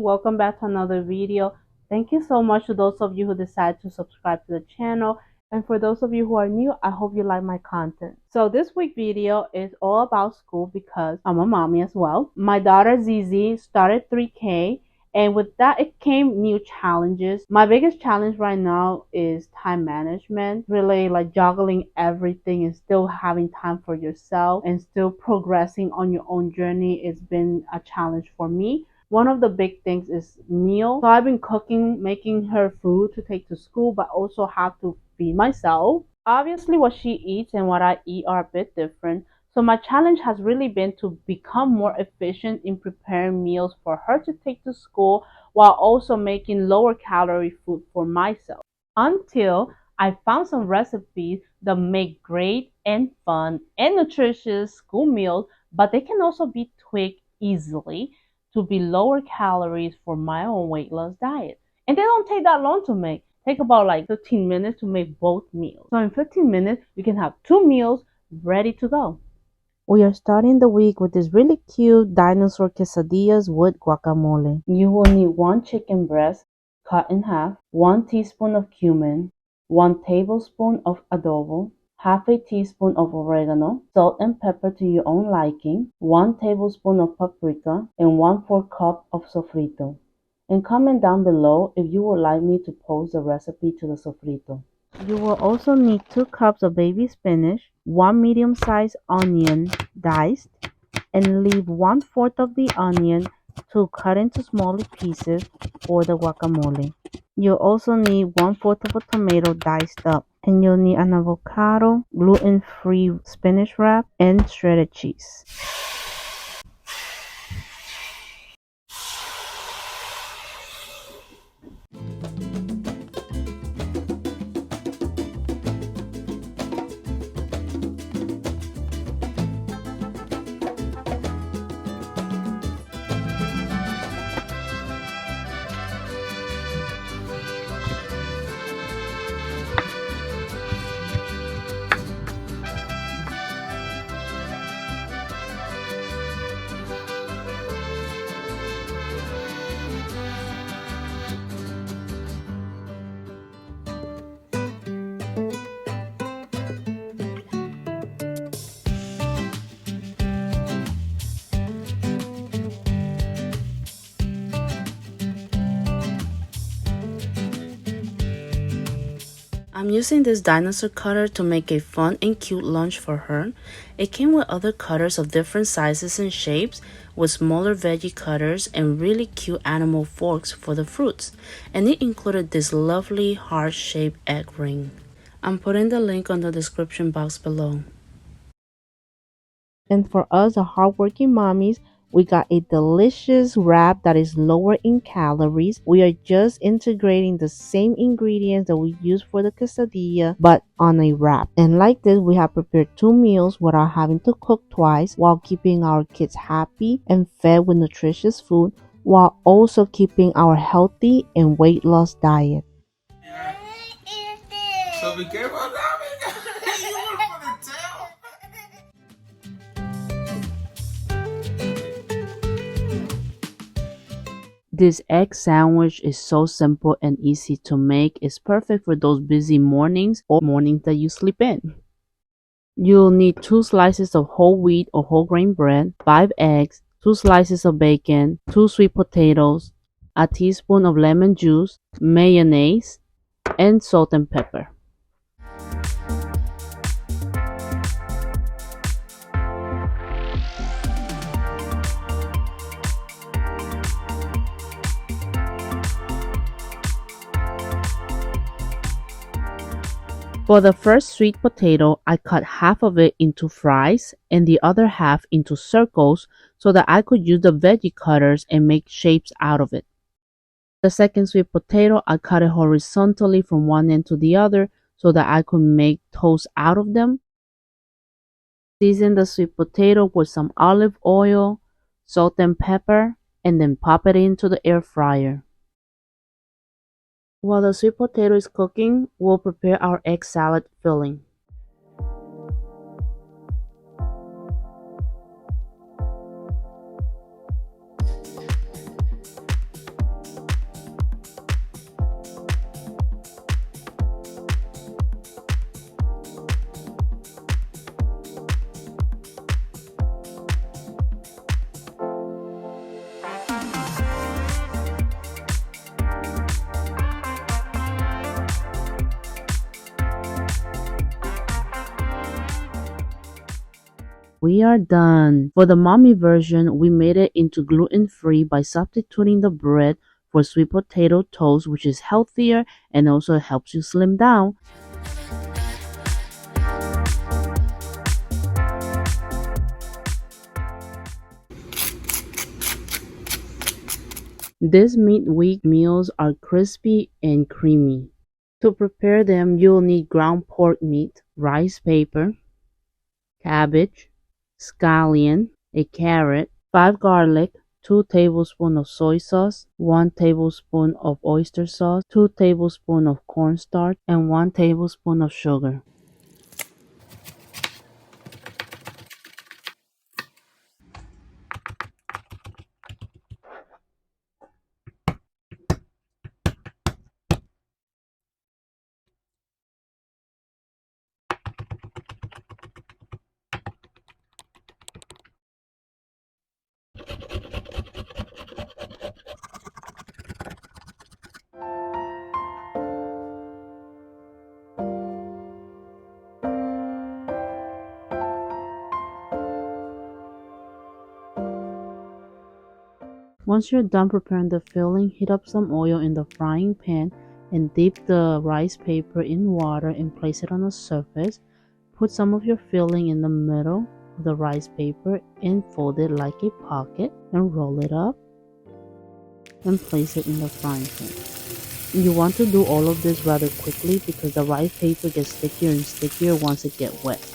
welcome back to another video. Thank you so much to those of you who decided to subscribe to the channel, and for those of you who are new, I hope you like my content. So this week's video is all about school because I'm a mommy as well. My daughter Zizi started 3K, and with that it came new challenges. My biggest challenge right now is time management, really like juggling everything and still having time for yourself and still progressing on your own journey. It's been a challenge for me. One of the big things is meal. So I've been cooking, making her food to take to school, but also have to feed myself. Obviously, what she eats and what I eat are a bit different. So my challenge has really been to become more efficient in preparing meals for her to take to school while also making lower calorie food for myself. Until I found some recipes that make great and fun and nutritious school meals, but they can also be tweaked easily to be lower calories for my own weight loss diet. And they don't take that long to make. Take about like 15 minutes to make both meals. So in 15 minutes, you can have 2 meals ready to go. We are starting the week with this really cute dinosaur quesadillas with guacamole. You will need 1 chicken breast cut in half, 1 teaspoon of cumin, 1 tablespoon of adobo, half a teaspoon of oregano, salt and pepper to your own liking, 1 tablespoon of paprika, and 1/4 cup of sofrito. And comment down below if you would like me to post the recipe to the sofrito. You will also need 2 cups of baby spinach, 1 medium-sized onion diced, and leave 1/4 of the onion to cut into smaller pieces for the guacamole. You'll also need 1/4 of a tomato diced up, and you'll need an avocado, gluten-free spinach wrap, and shredded cheese. I'm using this dinosaur cutter to make a fun and cute lunch for her. It came with other cutters of different sizes and shapes, with smaller veggie cutters and really cute animal forks for the fruits. And it included this lovely heart-shaped egg ring. I'm putting the link on the description box below. And for us, the hardworking mommies, we got a delicious wrap that is lower in calories. We are just integrating the same ingredients that we use for the quesadilla, but on a wrap. And like this, we have prepared 2 meals without having to cook twice, while keeping our kids happy and fed with nutritious food, while also keeping our healthy and weight loss diet. So be careful of that. You want to tell? This egg sandwich is so simple and easy to make. It's perfect for those busy mornings or mornings that you sleep in. You'll need 2 slices of whole wheat or whole grain bread, 5 eggs, 2 slices of bacon, 2 sweet potatoes, a teaspoon of lemon juice, mayonnaise, and salt and pepper. For the first sweet potato, I cut half of it into fries and the other half into circles so that I could use the veggie cutters and make shapes out of it. The second sweet potato, I cut it horizontally from one end to the other so that I could make toast out of them. Season the sweet potato with some olive oil, salt and pepper, and then pop it into the air fryer. While the sweet potato is cooking, we'll prepare our egg salad filling. we are done. For the mommy version, we made it into gluten-free by substituting the bread for sweet potato toast, which is healthier and also helps you slim down. This midweek meals are crispy and creamy. To prepare them, you'll need ground pork meat, rice paper, cabbage, scallion, a carrot, 5 garlic, 2 tablespoons of soy sauce, 1 tablespoon of oyster sauce, 2 tablespoons of cornstarch, and 1 tablespoon of sugar. Once you're done preparing the filling, heat up some oil in the frying pan and dip the rice paper in water and place it on the surface. Put some of your filling in the middle of the rice paper and fold it like a pocket and roll it up and place it in the frying pan. You want to do all of this rather quickly because the rice paper gets stickier and stickier once it gets wet.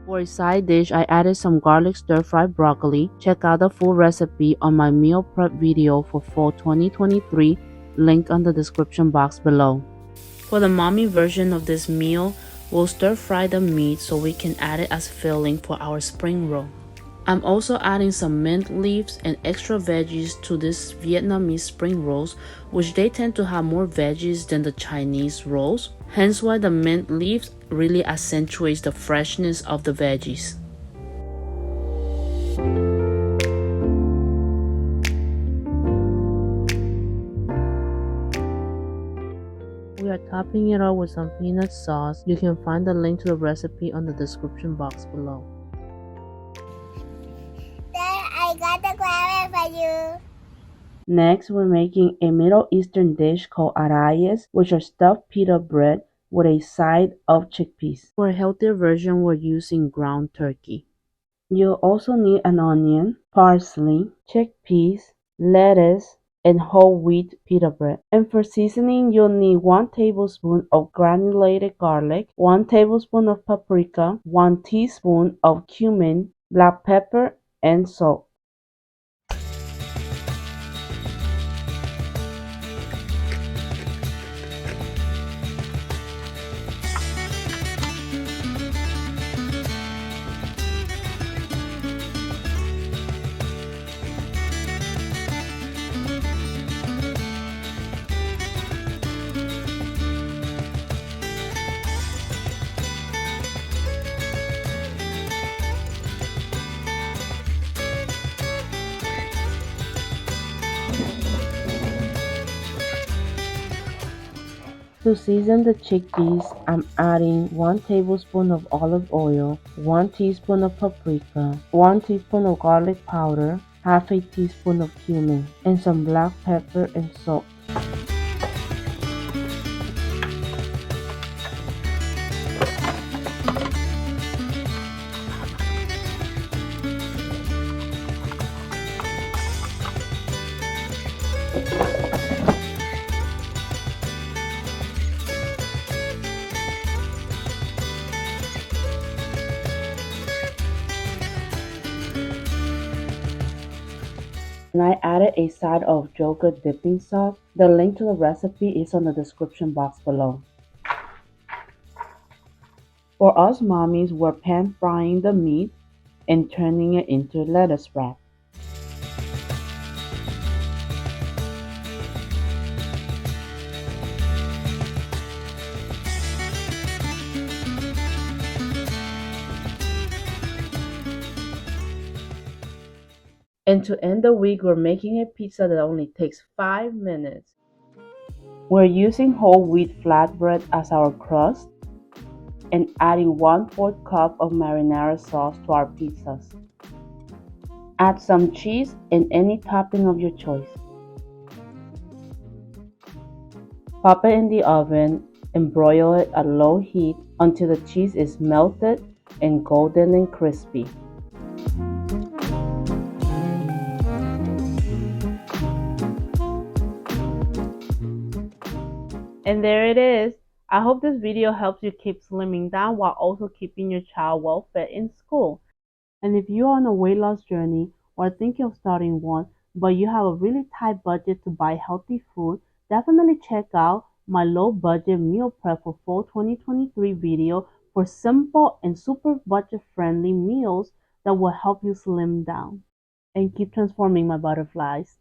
For a side dish, I added some garlic stir-fried broccoli. Check out the full recipe on my meal prep video for fall 2023, link on the description box below. For the mommy version of this meal, we'll stir-fry the meat so we can add it as filling for our spring roll. I'm also adding some mint leaves and extra veggies to this Vietnamese spring rolls, which they tend to have more veggies than the Chinese rolls, hence why the mint leaves really accentuates the freshness of the veggies. We are topping it all with some peanut sauce. You can find the link to the recipe on the description box below. I got the carrot for you. Next, we're making a Middle Eastern dish called arayes, which are stuffed pita bread with a side of chickpeas. For a healthier version, we're using ground turkey. You'll also need an onion, parsley, chickpeas, lettuce, and whole wheat pita bread. And for seasoning, you'll need 1 tablespoon of granulated garlic, 1 tablespoon of paprika, 1 teaspoon of cumin, black pepper, and salt. To season the chickpeas, I'm adding 1 tablespoon of olive oil, 1 teaspoon of paprika, 1 teaspoon of garlic powder, half a teaspoon of cumin, and some black pepper and salt. And I added a side of yogurt dipping sauce. The link to the recipe is on the description box below. For us mommies, we're pan frying the meat and turning it into lettuce wrap. And to end the week, we're making a pizza that only takes 5 minutes. We're using whole wheat flatbread as our crust and adding 1/4 cup of marinara sauce to our pizzas. Add some cheese and any topping of your choice. Pop it in the oven and broil it at low heat until the cheese is melted and golden and crispy. And there it is. I hope this video helps you keep slimming down while also keeping your child well fed in school. And if you're on a weight loss journey or thinking of starting one, but you have a really tight budget to buy healthy food, definitely check out my low budget meal prep for fall 2023 video for simple and super budget friendly meals that will help you slim down and keep transforming my butterflies.